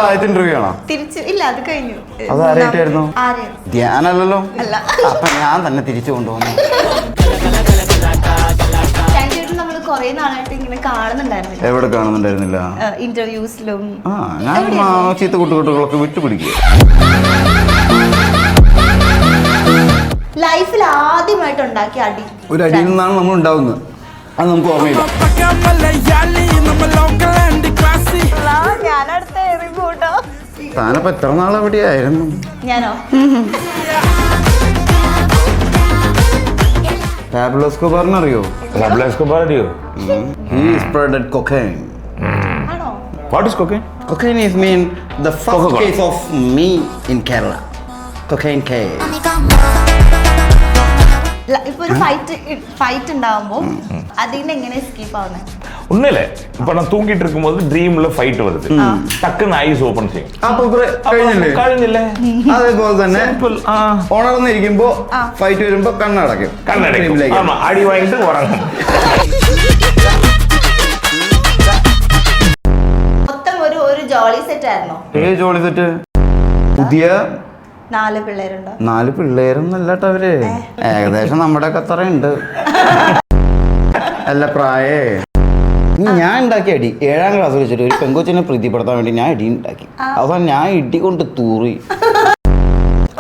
ആദ്യത്തെ ഇന്റർവ്യൂ ആണോ? തിരിച്ചു ഇല്ല, അത് കഴിഞ്ഞു. അതാരായിട്ടായിരുന്നു? ധ്യാനല്ലോ. അപ്പൊ ഞാൻ തന്നെ തിരിച്ചു കൊണ്ടുപോകുന്നു. നമ്മള് കൊറേ നാളായിട്ട് ഇങ്ങനെ കാണുന്നുണ്ടായിരുന്നില്ല. എവിടെ കാണുന്നുണ്ടായിരുന്നില്ല? ഇന്റർവ്യൂസിലും. ഞാൻ ചീത്ത കൂട്ടുകൂട്ടുകളൊക്കെ വിട്ടുപിടിക്കുക. ലൈഫിൽ ആദ്യമായിട്ട് ഉണ്ടാക്കിയ അടി ഒരു അടിയിൽ നിന്നാണ് നമ്മൾ ഉണ്ടാവുന്നത്. അത് നമുക്ക് ഓർമ്മയില്ല. താനപ്പോ എത്ര നാൾ എവിടെയായിരുന്നു? ഞാനോ? പാബ്ലോ എസ്കോബാറിനെ അറിയോ? Pablo Escobar അറിയോ? He spreaded cocaine. ആണോ? What is cocaine? Cocaine is mean the first Coca-Cola. case of me in Kerala. Cocaine case. ഇപ്പൊ ഒരു ഫൈറ്റ് ഉണ്ടാവുമ്പോ അതിന് എങ്ങനെ എസ്കേപ്പ് ആവുന്നത്? ஒன்றும் இல்லை. இப்போ நான் தூங்கிட்டு இருக்கும்போது ட்ரீம்ல ஃபைட் வருது, டக்குன்னு ஐஸ் ஓபன் ചെയ്യും. കഴിഞ്ഞില്ലേ? അതേപോലെ തന്നെ ഉണർന്നിരിക്കുമ്പോ ഫൈറ്റ് വരുമ്പോ കണ്ണടയ്ക്കും. ആമാ, അടി വാങ്ങിട്ട് ഉറങ്ങും. മൊത്തം ഒരു ജോളി സെറ്റ് ആയിരുന്നോ? Jolly set. പുതിയ 4 പിള്ളേരുണ്ടോ? 4 പിള്ളേരൊന്നല്ലട്ടോ അവര്. ഏകദേശം നമ്മുടെ ഒക്കെ അത്രയുണ്ട്. അല്ല പ്രായേ. ഞാൻ ഉണ്ടാക്കിയ അടി 7ാം ക്ലാസ് വെച്ചിട്ട് ഒരു പെങ്കൊച്ചിനെ പ്രീതിപ്പെടുത്താൻ വേണ്ടി ഞാൻ അടി ഉണ്ടാക്കി. അവസാനം ഞാൻ ഇടി കൊണ്ട് തൂറി.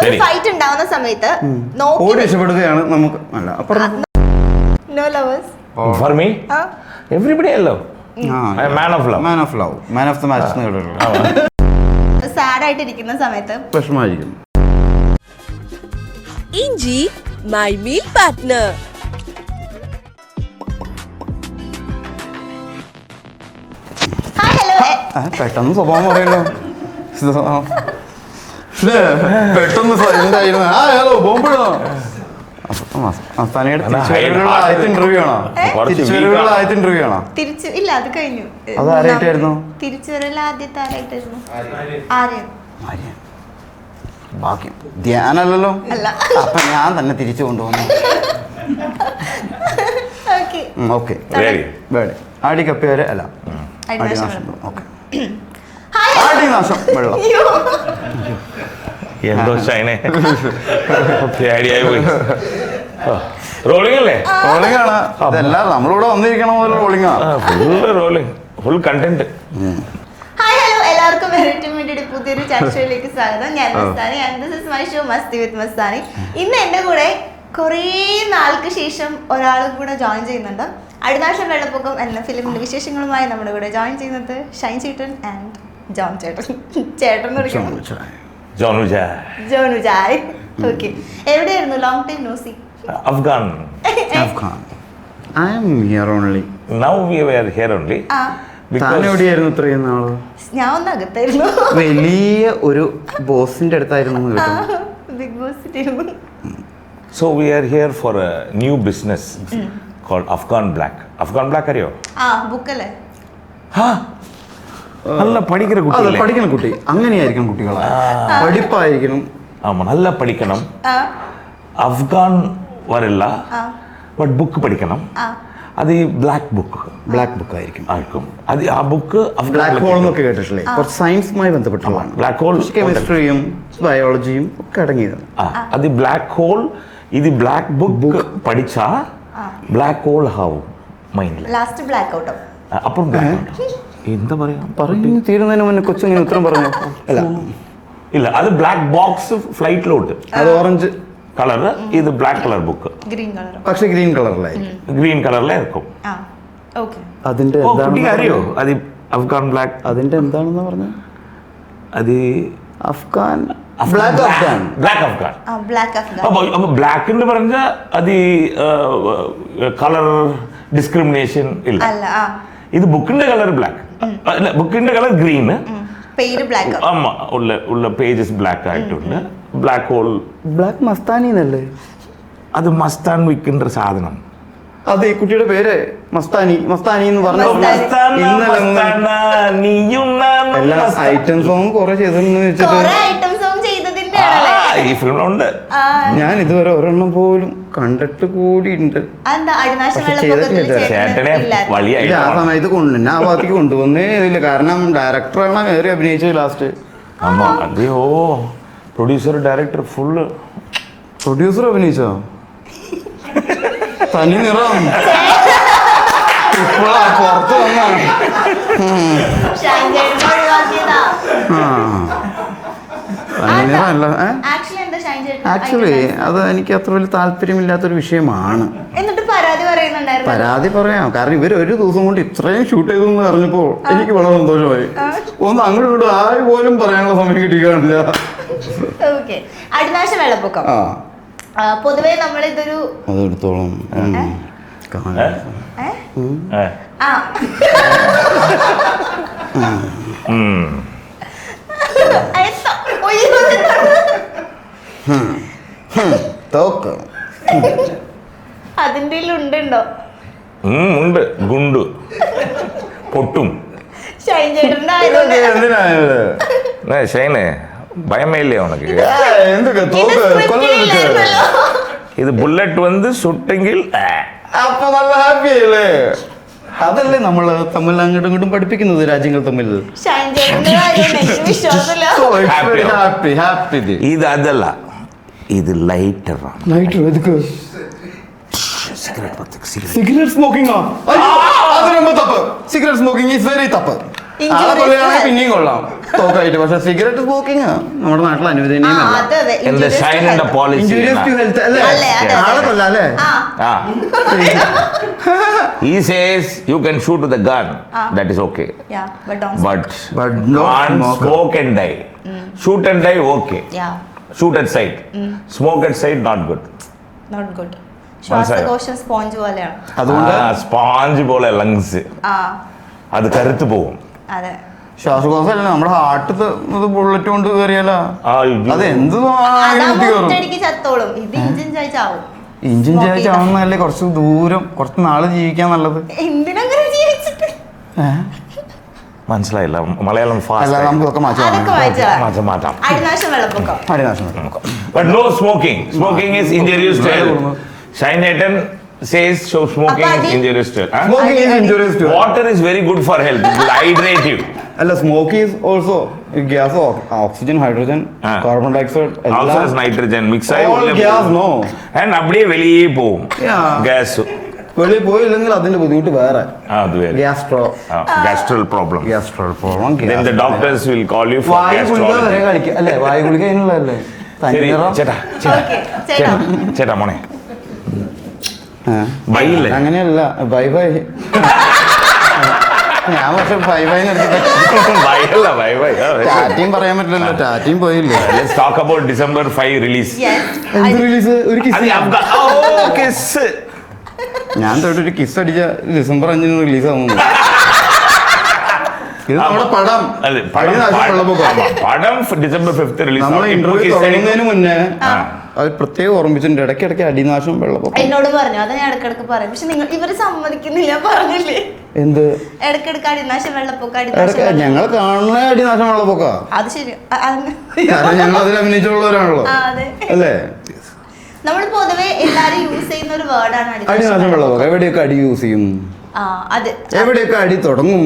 ഒരു ഫൈറ്റ് ഉണ്ടാവുന്ന സമയത്ത് ഓടി രക്ഷപ്പെടുകയാണ് നമുക്ക്. അല്ല അപ്പുറം no lovers For me, everybody I love. Man of love. Man of love. Man of the match. Sad ആയിട്ട് ഇരിക്കുന്ന സമയത്ത് വിഷമായിരിക്കും. ഇഞ്ചി മൈ മീൽ പാർട്ട്ണർ. പെട്ടെന്ന് സ്വഭാവം പറയല്ലോ. പെട്ടെന്ന് എന്തായിരുന്നു? ഹലോ ബോംബിടോ. ആദ്യത്തെ ഇന്റർവ്യൂ ആണോ? ആദ്യത്തെ ഇന്റർവ്യൂ ആണോ? തിരിച്ചു ഇല്ല, അത് കഴിഞ്ഞു. അതാരായിട്ടായിരുന്നു? തിരിച്ചു വരല ആദ്യത്തെ ആരായിട്ടായിരുന്നു? ആര്യൻ. ബാക്കി ധ്യാനല്ലോ. അല്ല. അപ്പൊ ഞാൻ തന്നെ തിരിച്ചു കൊണ്ടുപോകുന്നു. ഓക്കെ. ആടി കപ്പി വരെ അല്ല. അടിനാശം. ഓക്കെ. അടിനാശം വെള്ളം. എന്തോ ഷൈനെ പേടിയായി പോയി. റോളിംഗ് അല്ലേ? റോളിംഗ് ആണ്. അതെല്ലാം നമ്മളിവിടെ വന്നിരിക്കണ മുതൽ റോളിംഗ് ആണ്. Full rolling, full content. Hi hello, എല്ലാവർക്കും വെറൈറ്റി മീഡിയയുടെ പുതിയൊരു ചാറ്റ് ഷോയിലേക്ക് സ്വാഗതം. ഞാൻ Mastani. This is my show Masti with Mastani. ഇന്ന് എൻ്റെ കൂടെ കുറേ നാൾക്ക് ശേഷം ഒരാളും കൂടെ ജോയിൻ ചെയ്യുന്നുണ്ട്. അടിനാശം വെള്ളപ്പൊക്കം എന്ന ഫിലിമിന്റെ വിശേഷങ്ങളുമായി നമ്മുടെ കൂടെ ജോയിൻ ചെയ്യുന്നത് ഷൈൻ ചേട്ടൻ ആൻഡ് ജോൺ ചേട്ടൻ. ചേട്ടൻ എന്ന് വിളിക്കണം. ജോൺ ഉജായ്. ഓക്കെ. എവിടെയായിരുന്നു? Long time no see. Afghan. I am here only. Now we were here only. എവിടെയായിരുന്നു ഇത്രയും നാള്? ഞാൻ ഒന്ന് അകത്തായിരുന്നു. വലിയ ഒരു ബോസിന്റെ അടുത്തായിരുന്നു. Bigg Boss. So we are here for a new business called Afghan Black. Afghan Black അറിയോ? ബുക്കല്ലേ? നല്ല പഠിക്കുന്ന കുട്ടി. പഠിക്കുന്ന കുട്ടി അങ്ങനെയായിരിക്കണം. കുട്ടികളെ പഠിപ്പായിരിക്കണം. ആമാ, നല്ല പഠിക്കണം. അഫ്ഗാൻ വരില്ല, ബട്ട് ബുക്ക് പഠിക്കണം. അത് ഈ ബ്ലാക്ക് ബുക്ക് ആയിരിക്കും. അത് ആ ബുക്ക് ബ്ലാക്ക് ഹോൾ എന്നൊക്കെ കേട്ടിട്ടില്ലേ? കുറച്ച് സയൻസുമായി ബന്ധപ്പെട്ടുള്ളതാണ്. ബ്ലാക്ക് ഹോൾ കെമിസ്ട്രിയും ബയോളജിയും ഒക്കെ അടങ്ങിയതാണ്. അത് ബ്ലാക്ക് ഹോൾ. ഇത് ബ്ലാക്ക് ബുക്ക് പഠിച്ചാ ബ്ലാക്ക് ഹോൾ ആവും മൈൻഡിൽ. ലാസ്റ്റ് ബ്ലാക്ക് ഔട്ടോ. അപ്പം എന്താ പറയാ പറഞ്ഞു തീരുന്നതിന് മുന്നേ കൊച്ചിങ്ങനെ ഉത്തരം പറഞ്ഞു. അല്ല ഇല്ല, അത് ബ്ലാക്ക് ബോക്സ് ഫ്ലൈറ്റിലോട്ട്. അത് ഓറഞ്ച് കളർ, ഇത് black colour book. Green colour. പക്ഷെ ഗ്രീൻ കളറിലായിരിക്കും. ഗ്രീൻ കളറിലായിരിക്കും. അതിന്റെ അറിയോ അത് അഫ്ഗാൻ ബ്ലാക്ക്? അതിന്റെ എന്താണെന്ന് പറഞ്ഞു? അത് അഫ്ഗാൻ ബ്ലാക്ക് അഫ്ഗാൻ. അപ്പൊ ബ്ലാക്ക് എന്ന് പറഞ്ഞ അത് കളർ ഡിസ്ക്രിമിനേഷൻ ഇല്ല. ഇത് ബുക്കിന്റെ കളർ ബ്ലാക്ക് അല്ല, ബുക്കിന്റെ കളർ ഗ്രീൻ. ആമാ, ഉള്ള പേജസ് ബ്ലാക്ക് ആയിട്ടുണ്ട്. Black hole. ബ്ലാക്ക് മസ്താനി എന്നല്ലേ? അത് മസ്താൻ വിൽക്കുന്ന സാധനം. അതെ, കുട്ടിയുടെ പേര് മസ്താനി. മസ്താനി എന്ന് പറഞ്ഞു. എല്ലാ ഐറ്റം സോങ് കുറെ ചെയ്തെന്ന് വെച്ചിട്ട് ഈ ഫിലിമിലുണ്ട്. ഞാൻ ഇതുവരെ ഒരെണ്ണം പോലും കണ്ടിട്ട് കൂടിയുണ്ട്. എന്താ അടിനാശം പക്ഷെ ചെയ്തിട്ടില്ല. ചേട്ടനെ വലിയ ആ സമയത്ത് എന്നെ ആ ഭാഗത്തേക്ക് കൊണ്ടുവന്നേ ഇതില്ല. കാരണം ഡയറക്ടറാണ് കയറി അഭിനയിച്ചത് ലാസ്റ്റ്. അതെയോ പ്രൊഡ്യൂസർ ഡയറക്ടർ ഫുള്ള്. പ്രൊഡ്യൂസർ അഭിനയിച്ചോ? തനി നിറം ഇപ്പോഴാ പുറത്ത് വന്ന. തനി നിറമല്ല. ആക്ച്വലി അത് എനിക്ക് അത്ര വലിയ താല്പര്യമില്ലാത്തൊരു വിഷയമാണ്. എന്നിട്ട് പരാതി പറയുന്നുണ്ടായിരുന്നു. പരാതി പറയാം. കാരണം ഇവർ ഒരു ദിവസം കൊണ്ട് ഇത്രയും ഷൂട്ട് ചെയ്തെന്ന് അറിഞ്ഞപ്പോൾ എനിക്ക് വളരെ സന്തോഷമായി. ഒന്ന് അങ്ങോട്ട് ഇങ്ങോട്ട് ആര് പോലും പറയാനുള്ള സമയം കിട്ടിക്കാണില്ല. ഓക്കെ, അടിനാശ വെള്ളപ്പൊക്കം പൊതുവേ നമ്മളിതൊരു അതെടുത്തോളം തോക്ക് അതിന്റെ ഉണ്ടോ? ഉണ്ട്, ഗുണ്ടു പൊട്ടും. ഷൈൻ ചേട്ടൻ്റെ ആയതുകൊണ്ട് ഷൈന് பயமே இல்லையா உனக்கு? ഇത് ബുള്ളറ്റ് വന്ന് സുട്ടെങ്കിൽ അപ്പൊ നല്ല ഹാപ്പി ആയില്ലേ? അതല്ലേ നമ്മള് തമ്മിൽ അങ്ങോട്ടും ഇങ്ങോട്ടും പഠിപ്പിക്കുന്നത്, രാജ്യങ്ങൾ തമ്മിൽ. ഇത് അതല്ല, ഇത് lighter. Cigarette smoking cigarette smoking is very തപ്പ്. പിന്നെയും കൊള്ളാം തോക്കായിട്ട്. പക്ഷെ സിഗരറ്റ് സ്മോക്കിംഗ് നമ്മുടെ നാട്ടിൽ അനുവദനീയമല്ല. He says you can shoot with a gun, that is okay. But don't smoke and die. Shoot and die, okay. Shoot at sight. Smoke at sight, not good. ശ്വാസകോശം sponge പോലെയാണ്. അതുകൊണ്ട് sponge പോലെ lungs അത് കരുത്തു പോകും. അതെ, ശ്വാസകോശമല്ല, നമ്മുടെ heart bullet കൊണ്ട് കയറിയാലോ അത് എന്ത് ചത്തോളും. ഇത് ഇഞ്ചിൻ ചാവും. ഇഞ്ചിൻ ചാവുന്നതല്ലേ കുറച്ച് ദൂരം കുറച്ച് നാള് ജീവിക്കാൻ നല്ലത്. എന്തിനങ്ങനെ ജീവിച്ചിട്ട് മനസ്സിലായില്ല മലയാളം നമുക്കൊക്കെ മാറ്റാം. അടിനാശം വെള്ളപ്പൊക്കം. But no smoking. Smoking is injurious to health. Shine Eaton says so smoking is injurious to health. Smoking is injurious to health. Water is very good for health. It will hydrate you. അല്ല, smoking is also gas, oxygen, hydrogen, carbon dioxide. Also has nitrogen mix ആയി gas no. And அப்படியே வெளியே പോവും gas. വെളിയിൽ പോയില്ലെങ്കിൽ അതിന്റെ ബുദ്ധിമുട്ട് വേറെ. Gastral problem. Then the doctors will call you for gastrology. അല്ലേ, വായു ഗുളിക അതിനുള്ളതല്ലേ? ചേട്ടാ മോനെ ബൈല്ലേ? അങ്ങനെയല്ല, ബൈ ബൈ. ഞാൻ പക്ഷെ ബൈ ബൈ ടാറ്റയും പറയാൻ പറ്റില്ലല്ലോ. ടാറ്റയും പോയില്ലേ. Let's talk about December 5 release. എന്ത് റിലീസ്? ഒരു കിസ്. ഞാൻ തൊട്ടൊരു കിസ് അടിച്ച December 5 റിലീസ് ആവുന്നു. ഇത് നമ്മുടെ പടം December 5 റിലീസ്. നമ്മളെ ഇന്റർവ്യൂ തുടങ്ങുന്നതിന് മുന്നേ അത് പ്രത്യേകം ഓർമ്മിച്ചിട്ടുണ്ട്. ഇടയ്ക്കിടയ്ക്ക് അടിനാശം വെള്ളപ്പൊക്കം എന്നോട് പറഞ്ഞു. അത് ഞാൻ ഇടക്കിടക്ക് പറയും. പക്ഷെ നിങ്ങൾ ഇവര് സമ്മതിക്കുന്നില്ല. പറഞ്ഞില്ലേ എന്ത് ഇടക്കിടക്ക് അടിനാശം വെള്ളപ്പൊക്കം? ഞങ്ങൾ കാണുന്ന അടിനാശം വെള്ളപ്പൊക്ക. അത് ശരി, ഞങ്ങൾ അതിൽ അഭിനയിച്ചുള്ളവരാണല്ലോ അല്ലേ? നമ്മൾ പൊതുവെ എല്ലാരും യൂസ് ചെയ്യുന്ന ഒരു വേർഡാണ് അടിനാശം വെള്ളപ്പൊക്കം. എവിടെയൊക്കെ അടി യൂസ് ചെയ്യും? എവിടെയൊക്കെ അടി തുടങ്ങും?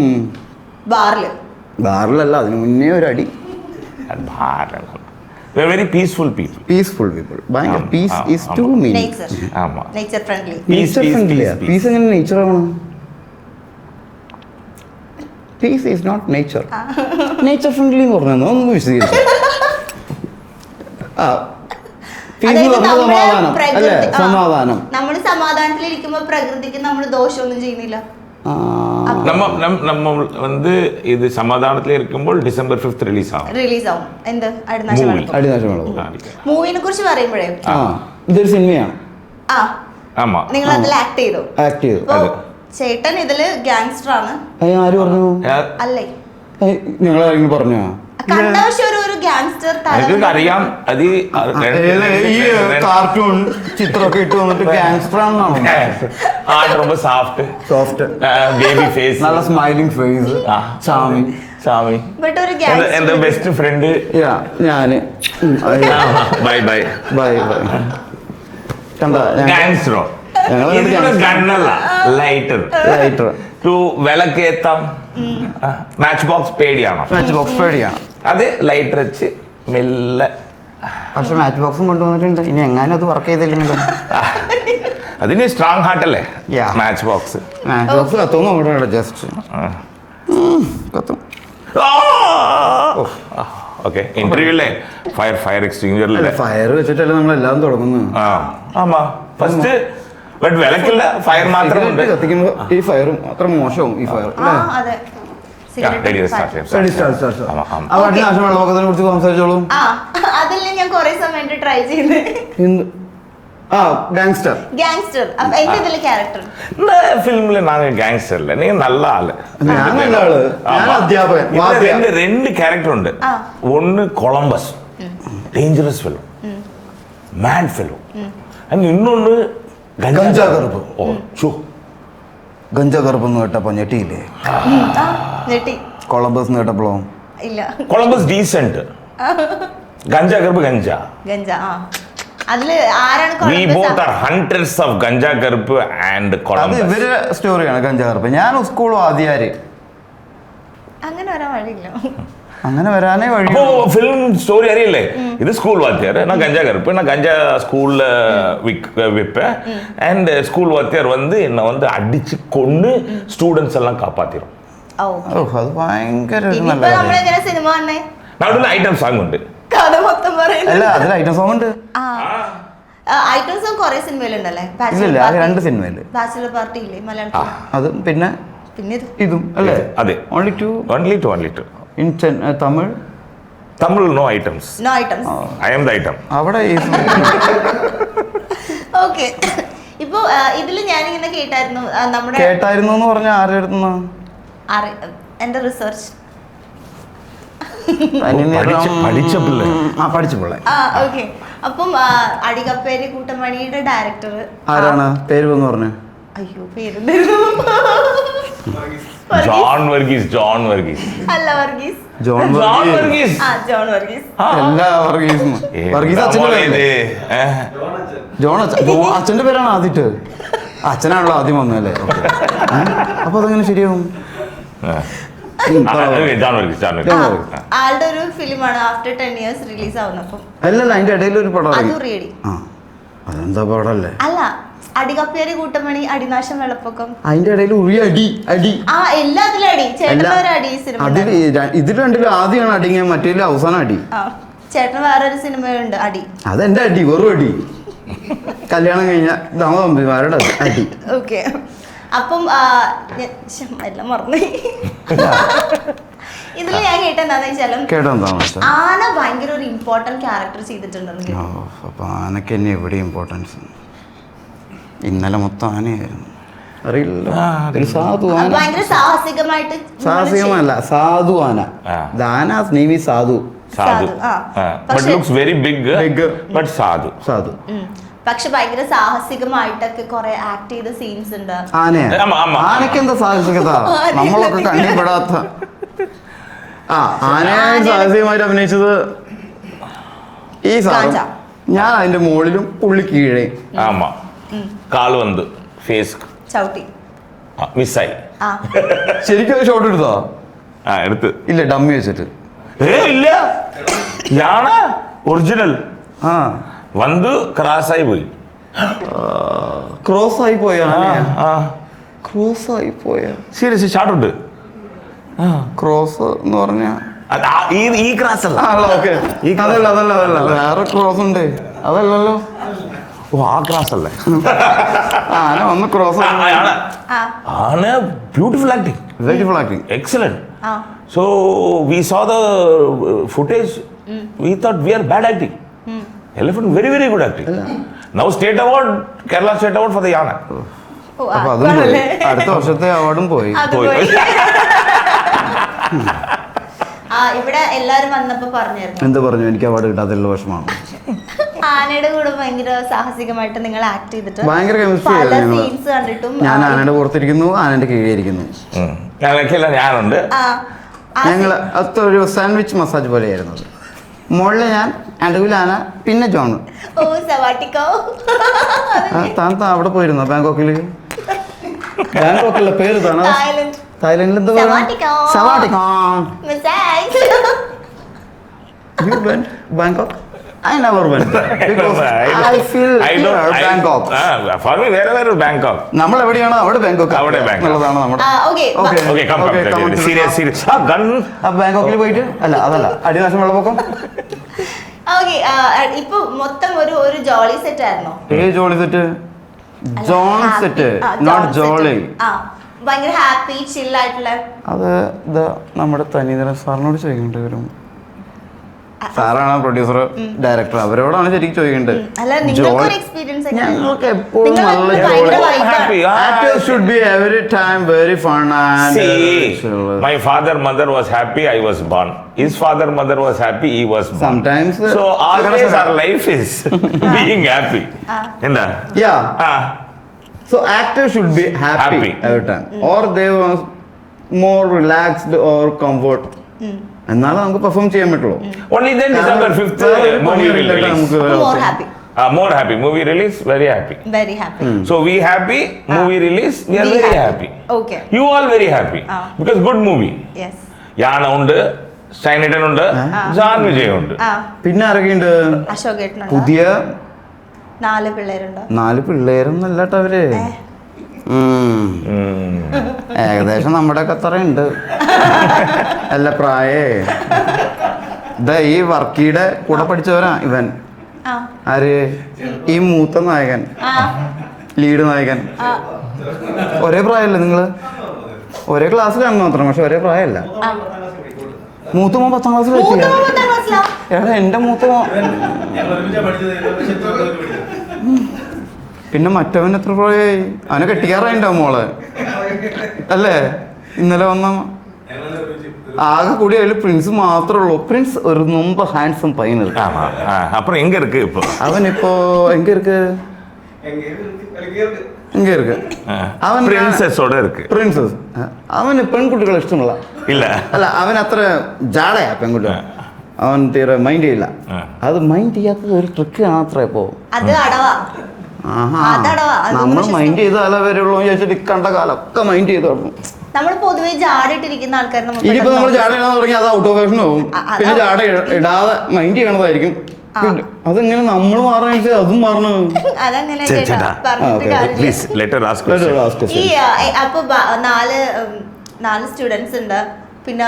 ബാറിലല്ല, അതിന് മുന്നേ ഒരു അടി. We are very peaceful people. ഭയങ്കര peace is to me. Nature friendly. Peace എങ്ങനെ നേച്ചർ ആവണം? Peace is not nature. Nature friendly എന്ന് പറഞ്ഞാൽ ഒന്ന് വിശദീകരിച്ചു. സമാധാനം. നമ്മൾ സമാധാനത്തിലിരിക്കുമ്പോ പ്രകൃതിക്ക് നമ്മൾ ദോഷമൊന്നും ചെയ്യുന്നില്ല. நம்ம வந்து இது சமாதானத்துல இருக்குമ്പോൾ December 5 റിലീസ് ആവും. എന്ത് അടിനാശം വെള്ളപ്പൊക്കം? മൂവിനെ കുറിച്ച് പറയുമ്പോഴേ ഇതൊരു സിനിമയാണ്. നിങ്ങൾ അതിൽ ആക്ട് ചെയ്തു. ചേട്ടൻ ഇതില് ഗാങ്സ്റ്റർ ആണ്. ആര് പറഞ്ഞു? അല്ലേ, നിങ്ങളാരെങ്കിലും പറഞ്ഞോ? ഒരു ഗാങ്സ്റ്റർ അറിയാം. അത് ഈ കാർട്ടൂൺ ചിത്രമൊക്കെ ഇട്ട് വന്നിട്ട് ഗാങ്സ്റ്റർ ആണെന്നാണോ? ரொம்ப சாஃப்ட் സോഫ്റ്റ് ബേബി ഫേസ്, നല്ല സ്മൈലിംഗ് ഫേസ്, ചാമിങ്. സ്വാമി ബട്ട് ഒരു എന്റെ ബെസ്റ്റ് ഫ്രണ്ട് ഞാന് ബൈ ബൈ ബൈ ബൈ കണ്ട ഗാങ്സ്റ്ററോ ഗണ്ണല്ല ലൈറ്റർ ലൈറ്റർ ടു വിളക്കേത്താം മാച്ച് ബോക്സ് പേടിയാണോ മാച്ച് ബോക്സ് പേടിയാണ് അത് ലൈറ്റർ വെച്ച് മെല്ലെ പക്ഷെ മാച്ച് ബോക്സും കൊണ്ടുവന്നിട്ടുണ്ട് ഇനി എങ്ങാനും അത് വർക്ക് ചെയ്തില്ലെങ്കിൽ അതിന് സ്ട്രോങ് ഹാർട്ട് അല്ലേ Yeah. Match box match box കത്തുന്നു അവിടെ ജസ്റ്റ് കത്തും ഓക്കെ ഇന്റർവ്യൂല്ലേ ഫയർ എക്സ്റ്റിംഗ്വിഷറിലെ ഫയർ വെച്ചിട്ടല്ലേ നമ്മളെല്ലാം തുടങ്ങുന്നത് ആമാ ഫസ്റ്റ് ബട്ട് വിളക്കില്ല ഫയർ മാത്രമുണ്ട് കത്തിക്കുമ്പോ ഈ ഫയറും അത്ര മോശവും ഈ ഫയർ അതെ നാശം വെള്ളപ്പൊക്കത്തിനെ കുറിച്ച് സംസാരിച്ചോളൂ അതിൽ ഞാൻ കുറെ സമയത്ത് ട്രൈ ചെയ്ത് ഗാങ്സ്റ്റർ അപ്പൊ എന്റെ ഇതിലെ ക്യാരക്ടർ ഫിലിമില് നാങ്ക ഗാങ്സ്റ്റർ ഇല്ല നീ നല്ല ആള് ഞാൻ നല്ല ആള് ഞാൻ അധ്യാപകൻ രണ്ട് ക്യാരക്ടർ ഉണ്ട് ഒന്ന് Columbus dangerous fellow mad fellow ಇನ್ನೊಂದು ഗഞ്ചാ കറുപ്പ് ഷോ ഗഞ്ചാ കറുപ്പ് എന്ന് കേട്ടപ്പോ ഞെട്ടിയില്ലേ ഞെട്ടി കൊളംബസ് എന്ന് കേട്ടപ്പോഴോ ഇല്ല കൊളംബസ് ഡീസെന്റ് ഗഞ്ചാ കറുപ്പ് ഗഞ്ചാ അതില് ആരാണ് we both are hunters of ഗഞ്ചാ കറുപ്പ് ആൻഡ് അത് കൊളംബസ് ഇവര് സ്റ്റോറിയാണ് ഗഞ്ചാ കറുപ്പ് ഞാൻ സ്കൂൾ ആദ്യാര് അങ്ങനെ വരാൻ വഴിയില്ല അങ്ങനെ വരാനേ വഴി அப்போ film story அறியல இது ஸ்கூல் வாத்தியார் நான் கஞ்சா கருப்பு நான் கஞ்சா ஸ்கூல்ல விப்பேன் அண்ட் ஸ்கூல் வாத்தியார் வந்து என்ன வந்து அடிச்சு கொன்னு ஸ்டூடண்ட்ஸ் எல்லாம் காப்பாத்திரும் അത് ഭയങ്കര ഒരു നല്ല ഇനിയിപ്പോ നമ്മളെങ്ങനെ സിനിമ കാണണേ நடுவுல ஐட்டம் சாங் உண்டு കഥ മൊത്തം പറയുന്നത് അല്ല അതിൽ ഐറ്റം സോങ് ഉണ്ട് ഐറ്റം സോങ് കുറെ സിനിമയിലുണ്ടല്ലേ ഇല്ല അത് രണ്ട് സിനിമയില് ബാച്ചിലർ പാർട്ടി ഇല്ലേ മലയാളത്തിൽ അതും പിന്നെ പിന്നെ ഇത് ഇതും അല്ലേ അതെ only two only two in Tamil Tamil no items no items I am the item അവിടെ ഓക്കെ ഇപ്പൊ ഇതില് ഞാനിങ്ങനെ കേട്ടായിരുന്നു നമ്മുടെ കേട്ടായിരുന്നു എന്ന് പറഞ്ഞ ആരുടെ അടുത്തുനിന്നാ എന്റെ റിസർച്ച് പഠിച്ച പിള്ളേ പഠിച്ച പിള്ളേ ഓക്കെ അപ്പം അടികപ്പേരി കൂട്ടമണിയുടെ ഡയറക്ടർ ആരാണ് പേര് എന്ന് പറഞ്ഞു അയ്യോ പേരെന്തായിരുന്നു ജോൺ വർഗീസ് അല്ല വർഗീസ് ജോൺ വർഗീസ് ജോൺ വർഗീസ് എല്ലാ വർഗീസും വർഗീസ് അച്ഛൻ്റെ പേരല്ലേ അച്ഛൻ്റെ പേരാണ് ആദ്യട്ട് അച്ഛനാണല്ലോ ആദ്യം വന്നല്ലേ അപ്പൊ അതെങ്ങനെ ശരിയാവും ആളുടെ ഒരു ഫിലിമാണ് ആഫ്റ്റർ 10 years റിലീസ് ആവുന്നപ്പം അല്ലല്ല അതിന്റെ ഇടയിൽ ഒരു പടം അതും റെഡി അതെന്താ പടല്ലേ അല്ല അടികപ്പേരി കൂട്ടമണി അടിനാശം വെള്ളപ്പൊക്കം അതിന്റെ ഇടയിൽ ഉറി അടി എല്ലാത്തിലും അടി ചേട്ടൻ അടി സിനിമ ഇതിൽ രണ്ടിലും ആദ്യമാണ് അടിങ്ങ മറ്റേ അവസാനം അടി ചേട്ടന് വേറൊരു സിനിമയുണ്ട് അടി അതെന്റെ അടി വെറും അടി കല്യാണം കഴിഞ്ഞ ദമ്പതിമാരുടെ അടി ഓക്കെ അപ്പം എല്ലാം മറന്നു ഇതിൽ ഞാൻ കേട്ടെന്താന്ന് വെച്ചാലും ആന ഭയങ്കര ഒരു ഇമ്പോർട്ടന്റ് ക്യാരക്ടർ ചെയ്തിട്ടുണ്ടെന്ന് അപ്പൊ ആനക്ക് തന്നെ എവിടെ ഇമ്പോർട്ടൻസ് ഇന്നലെ മൊത്തം ആനയായിരുന്നു അറിയില്ല ഒരു സാധു ആന ഭയങ്കര സാഹസികമായിട്ട് സാഹസികമല്ല സാധു ആന ദാനാസ് നെയ്മി സാധു but looks very big but സാധു പക്ഷെ ഭയങ്കര സാഹസികമായിട്ടൊക്കെ കുറെ ആക്ട് ചെയ്ത സീൻസ് ഉണ്ട് ആനക്ക് എന്താ സാഹസികത നമ്മളൊക്കെ കണ്ണിപ്പെടാത്ത ആനയെ സാഹസികമായിട്ട് അഭിനയിച്ചത് ഈ സാധനം ഞാൻ അതിന്റെ മുകളിലും പുള്ളി കീഴേ ആമാ കാല് വന്ന് ഫേസ് ചവിട്ടി മിസ്സായി ശരിക്കും ഒരു ഷോട്ട് എടുത്തോ എടുത്ത് ഇല്ല ഡമ്മി വെച്ചിട്ട് ഇല്ല ഞാണ് ഒറിജിനൽ വന്ന് ക്രാസായി പോയി ക്രോസ് ആയി പോയ സീരിയസ് ഷാട്ടുണ്ട് ക്രോസ് എന്ന് പറഞ്ഞ ഈ ക്രാസ് അല്ല അതല്ല വേറെ ക്രോസ് ഉണ്ട് അതല്ലല്ലോ ആ ക്രാസ് അല്ലേ ആന വന്ന് ക്രോസ് ആന beautiful acting excellent so we saw the footage we thought we are bad acting elephant very very good acting now state award Kerala state award for the yana അപ്പൊ അതും പോയി അടുത്ത വർഷത്തെ അവാർഡും പോയി ഇവിടെ എല്ലാരും വന്നപ്പോ പറഞ്ഞായിരുന്നു എന്ത് പറഞ്ഞു എനിക്ക് അവാർഡ് കിട്ടാത്തുള്ള വിഷമാണ് ആനയുടെ കൂടെ ഭയങ്കര സാഹസികമായിട്ട് നിങ്ങൾ ആക്ട് ചെയ്തിട്ട് ഭയങ്കര പല സീൻസ് കണ്ടിട്ടും ഞാൻ ആനയുടെ പുറത്തിരിക്കുന്നു ആനന്റെ കീഴിലിരിക്കുന്നു ഞാനുണ്ട് ഞങ്ങൾ ഒരു സാൻഡ്വിച്ച് മസാജ് പോലെയായിരുന്നു അത്. മുകളിൽ ഞാൻ, നടുവിലാന, പിന്നെ ജോൺ. ഓ സവാട്ടിക്കോ. താൻ അവിടെ പോയിരുന്നോ ബാങ്കോക്കില്? ബാങ്കോക്കിലെ പേര് താണോ? തായ്ലൻഡിൽ എന്താ സവാട്ടിക്കോ. സവാട്ടിക്കോ. Massage. You went Bangkok? I never went because I feel Bangkok. For me, wherever Bangkok. നമ്മൾ എവിടെയാണോ അവിടെ ബാങ്കോക്ക്. അവിടെ Bangkok. എന്നുള്ളതാണ് നമ്മുടെ. Okay. Okay, come. Serious. Gun. ബാങ്കോക്കിൽ പോയിട്ട് അല്ല അടിനാശം വെള്ളപ്പൊക്കം. Okay, ഇപ്പൊ മൊത്തം ഒരു ജോളി സെറ്റ് ആയിരുന്നോ? Jolly set, John set, not jolly. ഭയങ്കര ഹാപ്പി ചിൽ ആയിട്ടുള്ള. അത് നമ്മുടെ തനിതരം സാറിനോട് ചോദിക്കേണ്ടി വരും. സാറാണ് പ്രൊഡ്യൂസർ, ഡയറക്ടർ, അവരോടാണ് ശരിക്കും ചോദിക്കേണ്ടത്. ഞങ്ങൾക്ക് എപ്പോഴും നല്ല actors should be every time very fun and my father mother was happy, I was born. His father mother was happy, he was born. Sometimes so always our life is being happy. Yeah. So actors should be happy every time, or they were more relaxed or comfort. എന്നാലും നമുക്ക് perform ചെയ്യാൻ പറ്റുള്ളൂ. Only then December 5th movie release. More happy movie release, very happy. So we happy, movie release, we are very happy. Okay. You all very happy because good movie. Yes. Yana ഉണ്ട്, ഷൈനിടൻ ഉണ്ട്, ജാൻ വിജയ് ഉണ്ട്. പിന്നെ ആരൊക്കെയുണ്ട്? അശോകേട്ടനുണ്ട്. പുതിയ 4 പിള്ളേരുണ്ട്. 4 പിള്ളേരൊന്നല്ല കേട്ടോ അവര്. ഏകദേശം നമ്മുടെ ഒക്കെ അത്രയുണ്ട്. അല്ല പ്രായേ. ഈ വർക്കിയുടെ കൂടെ പഠിച്ചവരാ ഇവൻ. ആര്? ഈ മൂത്ത നായകൻ, ലീഡ് നായകൻ. ഒരേ പ്രായമല്ലേ നിങ്ങള്? ഒരേ ക്ലാസ്സിലാണെന്ന് മാത്രം, പക്ഷെ ഒരേ പ്രായമല്ല. മൂത്ത മോൻ 10ാം ക്ലാസ്സിൽ എത്തിയ. എടാ എന്റെ മൂത്ത മോൻ. പിന്നെ മറ്റവൻ എത്ര പ്രായമായി? അവനെ കെട്ടിക്കാറായിണ്ടാവും മോളെ അല്ലേ? ഇന്നലെ വന്ന ആകെ കൂടി അതിൽ പ്രിൻസ് മാത്രമേ ഉള്ളൂ. പ്രിൻസ് ഒരു ரொம்ப ഹാൻസം പയ്യൻ. അപ്പുറം എങ്ക ഇருக்கு ഇപ്പൊ? അവനിപ്പോ എങ്ക ഇருக்கு? അവൻ പ്രിൻസസോടെ ഇருக்கு. പ്രിൻസസ്. അവന് പെൺകുട്ടികളെ ഇഷ്ടമുള്ള ഇല്ല. അല്ല, അവൻ അത്ര ജാടയാ പെൺകുട്ടികൾ. അവൻ തീരെ മൈൻഡ് ചെയ്യില്ല. അത് മൈൻഡ് ചെയ്യാത്തത് ഒരു ട്രിക്ക് അത്ര ഇപ്പോ. നമ്മൾ മൈൻഡ് ചെയ്താലേ വരുള്ളൂ ചോദിച്ചിട്ട് കണ്ട കാലൊക്കെ മൈൻഡ് ചെയ്ത് തുടങ്ങും. നമ്മൾ പൊതുവെ ജാടിട്ടിരിക്കുന്ന ആൾക്കാർ ഇനിയിപ്പോ നമ്മൾ ജാട ഇടാൻ തുടങ്ങി അത് ഔട്ട് ഓഫ് ഫാഷൻ പോകും. പിന്നെ ജാട ഇടാതെ മൈൻഡ് ചെയ്യണതായിരിക്കും. അതെങ്ങനെ നമ്മൾ മാറണ അതും മാറണ. അപ്പൊ 4 സ്റ്റുഡൻസ് ഉണ്ട്. പിന്നെ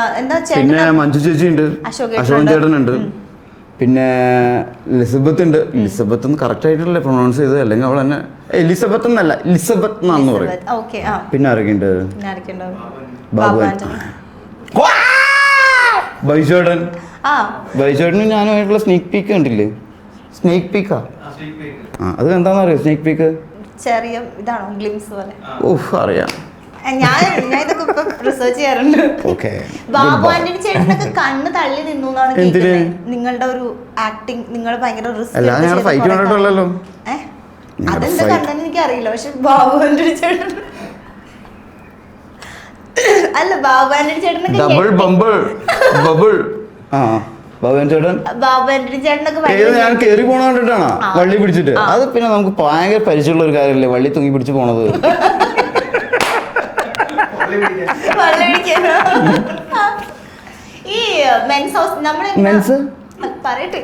മഞ്ജു ചേച്ചി ഉണ്ട്, അശോകൻ ചേട്ടനുണ്ട്, പിന്നെ ലിസബത്ത് ഉണ്ട്. ലിസബത്ത് എന്ന് കറക്റ്റ് ആയിട്ടല്ലേ പ്രൊണൗൺസ് ചെയ്തത്, അല്ലെങ്കിൽ അവൾ തന്നെ എലിസബത്ത് എന്നല്ല ലിസബത്ത് എന്നാണെന്ന് പറയും. പിന്നെ ആരൊക്കെയുണ്ട്? ബാബു, ബൈചേട്ടൻ. ബൈചേട്ടനും ഞാനുമായിട്ടുള്ള സ്നേക് പീക്ക് കണ്ടില്ലേ? സ്നേക് പീക്കാ? അത് എന്താണെന്ന് അറിയോ സ്നേക് പീക്ക്? ചെറിയ ഇതാണോ ഗ്ലിംസ് പോലെ? ഓഹ് അറിയാം. ഞാൻ ഇതൊക്കെ ഇപ്പൊ റിസർച്ച് ചെയ്യാറുണ്ട്. ബാബു ആന്റണി ചേട്ടനൊക്കെ കണ്ണ് തള്ളി നിന്നു എന്നാണ് കേൾക്കുന്നത്. നിങ്ങളുടെ ഒരു ആക്ടിങ് നിങ്ങൾ ഭയങ്കര അതെന്താ കണ്ടെന്ന് എനിക്ക് അറിയില്ല. പക്ഷെ ബാബു ആന്റണി ചേട്ടൻ അല്ല ബാബു ആന്റണി ചേട്ടനൊക്കെ ബാബു ആന്റണി ചേട്ടനൊക്കെ ഞാൻ കേറി പോണ കണ്ടിട്ടാണ് വള്ളി പിടിച്ചിട്ട്. അത് പിന്നെ നമുക്ക് ഭയങ്കര പരിചയമുള്ള ഒരു കാര്യമല്ലേ വള്ളി തൂങ്ങി പിടിച്ച് പോണത്. ഈ മെൻസ് ഹൗസ് നമ്മള് പറയട്ടെ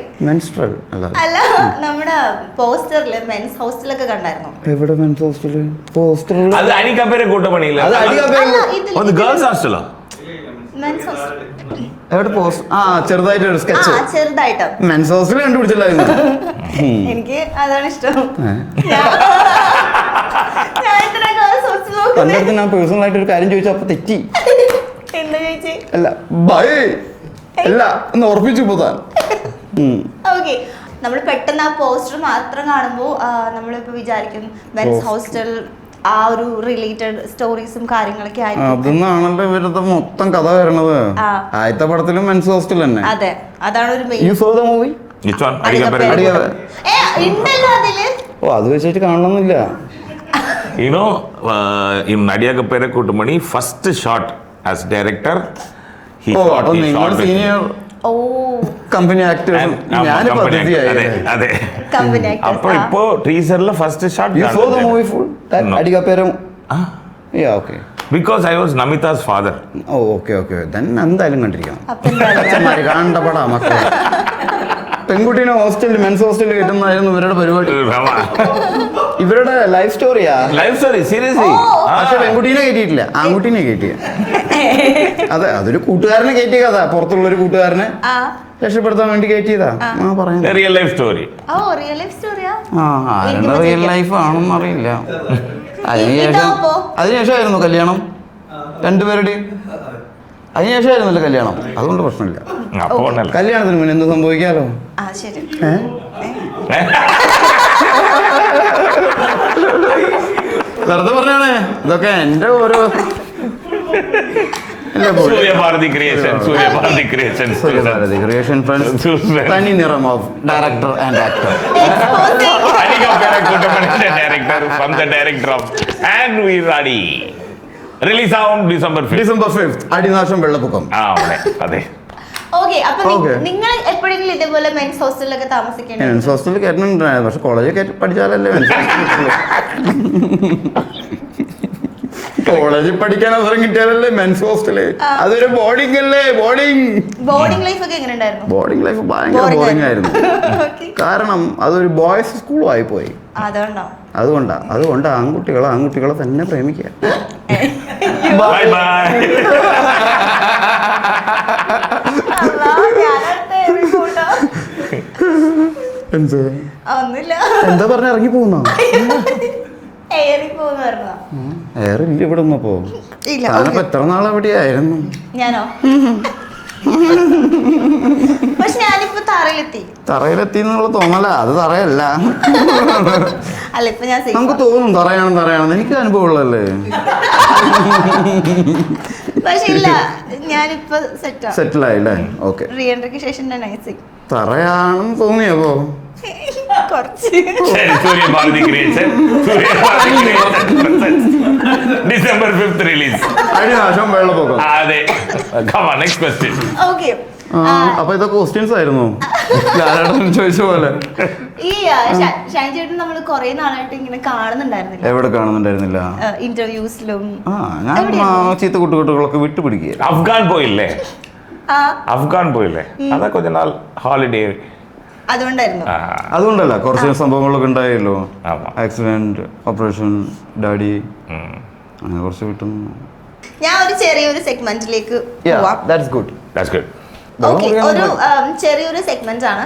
അല്ല നമ്മുടെ പോസ്റ്ററില് മെൻസ് ഹോസ്റ്റലൊക്കെ കണ്ടായിരുന്നു. എവിടെ മെൻസ് ഹോസ്റ്റല്? പോസ്റ്റർ ചെറുതായിട്ട് ചെറുതായിട്ട് മെൻസ് ഹോസ്റ്റൽ കണ്ടുപിടിച്ചില്ലായിരുന്നു. എനിക്ക് അതാണ് ഇഷ്ടം. ഞാൻ പേഴ്സണൽ ആയിട്ട് ഒരു കാര്യം ചോദിച്ചു, അപ്പൊ തെറ്റി. എന്താ ചോദിച്ചേ? അല്ല ബൈ അല്ല ഒന്ന് ഉറപ്പിച്ചു പോതാൻ. ഓക്കെ, നമ്മൾ പെട്ടെന്ന് ആ പോസ്റ്റർ മാത്രം കാണുമ്പോൾ നമ്മളിപ്പോ വിചാരിക്കും മെൻസ് ഹോസ്റ്റൽ ആ ഒരു റിലേറ്റഡ് സ്റ്റോറീസും കാര്യങ്ങളൊക്കെ ആയിരിക്കും. അതൊന്നാണല്ലോ ഇവരുടെ മൊത്തം കഥ വരണത്. ആദ്യത്തെ പടത്തിലും മെൻസ് ഹോസ്റ്റൽ തന്നെ. അതെ, അതാണ് ഒരു main. You saw the movie? ഓ അത് വെച്ചിട്ട് കാണണമെന്നില്ല. You know, in Nadia Kapere Kutumani, first shot as director, He oh shot- അപ്പൊ he നിങ്ങൾ shot with- senior oh company actors And- ആമാ, ഞാനിപ്പോ company actor. അതെ, അതിഥിയായി അതെ. കമ്പനി അപ്പൊ ഇപ്പോ ടീസറിലെ first shot You saw the movie full? That No. അടികപ്പേരം Yeah, okay. Because I was Namita's father. Oh okay okay then എന്തായാലും കണ്ടിരിക്കണം. അപ്പൊ എന്തായാലും അച്ഛന്മാര് കാണണ്ട പടാ മക്കളെ. പെൺകുട്ടീനെ ഹോസ്റ്റലിൽ മെൻസ് ഹോസ്റ്റലിൽ കിട്ടുന്നതായിരുന്നു ഇവരുടെ പരിപാടി. ഇവരുടെ ലൈഫ് സ്റ്റോറിയാ. Life story seriously. പക്ഷെ പെൺകുട്ടീനെ കയറ്റിയിട്ടില്ല, ആൺകുട്ടീനെ കയറ്റിയ. അതെ, അതൊരു കൂട്ടുകാരനെ കയറ്റിയ കഥ. പുറത്തുള്ളൊരു കൂട്ടുകാരനെ രക്ഷപ്പെടുത്താൻ വേണ്ടി കയറ്റിയതാ. പറയുന്നത് റിയൽ ലൈഫ് സ്റ്റോറി. ഓ റിയൽ ലൈഫ് സ്റ്റോറിയാ? ആരുടെ റിയൽ ലൈഫ് ആണെന്ന് അറിയില്ല. അതിനുശേഷമായിരുന്നു കല്യാണം രണ്ടുപേരുടെയും. അതിനുശേഷമായിരുന്നല്ലോ കല്യാണം, അതുകൊണ്ട് പ്രശ്നമില്ല. കല്യാണത്തിന് മുന്നേ എന്ത് സംഭവിക്കാലോ. വെറുതെ പറഞ്ഞാണേ, ഇതൊക്കെ എന്റെ ഓരോ തനി നിറം of director and actor. Release ആവും ഡിസംബർ 5th അടിനാശം വെള്ളപ്പൊക്കം. അതെ. ഓക്കെ, അപ്പൊ നിങ്ങൾ എപ്പോഴെങ്കിലും ഇതേപോലെ മെൻസ് ഹോസ്റ്റലിലൊക്കെ താമസിക്കേണ്ടി? മെൻസ് ഹോസ്റ്റലിൽ കയറ്റണുണ്ടായിരുന്നു, പക്ഷെ കോളേജിൽ പഠിച്ചാലല്ലേ കോളേജിൽ പഠിക്കാൻ അവസരം കിട്ടിയാലല്ലേ മെൻസ് ഹോസ്റ്റല്. അതൊരു ബോർഡിംഗ് അല്ലേ. ബോർഡിംഗ് ലൈഫ് ഒക്കെ എങ്ങനെ ഉണ്ടായിരുന്നു? ബോർഡിംഗ് ലൈഫ് ഭയങ്കര ബോറിംഗ് ആയിരുന്നു. കാരണം അതൊരു ബോയ്സ് സ്കൂളും ആയി പോയി. അതുകൊണ്ടാ ആൺകുട്ടികളെ തന്നെ പ്രേമിക്കുക. Bye bye. എന്താ പറഞ്ഞ ഇറങ്ങി പോകുന്ന ഏറില്ല ഇവിടെ ഒന്നപ്പോ. ഞാനിപ്പോ എത്ര നാൾ എവിടെയായിരുന്നു? ഞാനോ? പക്ഷെ ഞാനിപ്പോ തറയിലെത്തി എന്നുള്ള തോന്നല, അത് തറയല്ല. അല്ല, ഇപ്പൊ ഞാൻ നമുക്ക് തോന്നും തറയാണെന്ന്. എനിക്ക് അനുഭവമുള്ളല്ലേ. പക്ഷെ ഇല്ല, ഞാനിപ്പോ സെറ്റിൽ ആയില്ലേ? ഓക്കെ. റീ എൻട്രിക്ക് ശേഷം തറയാണെന്ന് തോന്നിയപ്പോ December 5th റിലീസ്. അടിനാശം വെള്ളപ്പൊക്കം. അതെ. Come on, next question. Okay. അപ്പൊ ഇതൊക്കെ ക്വസ്റ്റ്യൻസ് ആയിരുന്നു ചോദിച്ച പോലെ. ഈ ഷൈൻ ചേട്ടൻ നമ്മൾ കുറെ നാളായിട്ട് ഇങ്ങനെ കാണുന്നുണ്ടായിരുന്നില്ല. എവിടെ കാണുന്നുണ്ടായിരുന്നില്ല? ഇന്റർവ്യൂസിലും. ഞാൻ ചീത്ത കുട്ടികളൊക്കെ വിട്ടുപിടിക്കുക. അഫ്ഗാൻ പോയില്ലേ? അതാ കൊഞ്ച നാൾ ഹോളിഡേ. അതുകൊണ്ടല്ല, കുറച്ച് സംഭവങ്ങളൊക്കെ ഉണ്ടായല്ലോ. ആക്സിഡന്റ്, ഓപ്പറേഷൻ, ഡാഡി, അങ്ങനെ കുറച്ച് വിട്ടുന്നു. ഞാൻ ഒരു ചെറിയൊരു സെഗ്മെന്റിലേക്ക് ഒരു ചെറിയൊരു സെഗ്മെന്റ് ആണ്.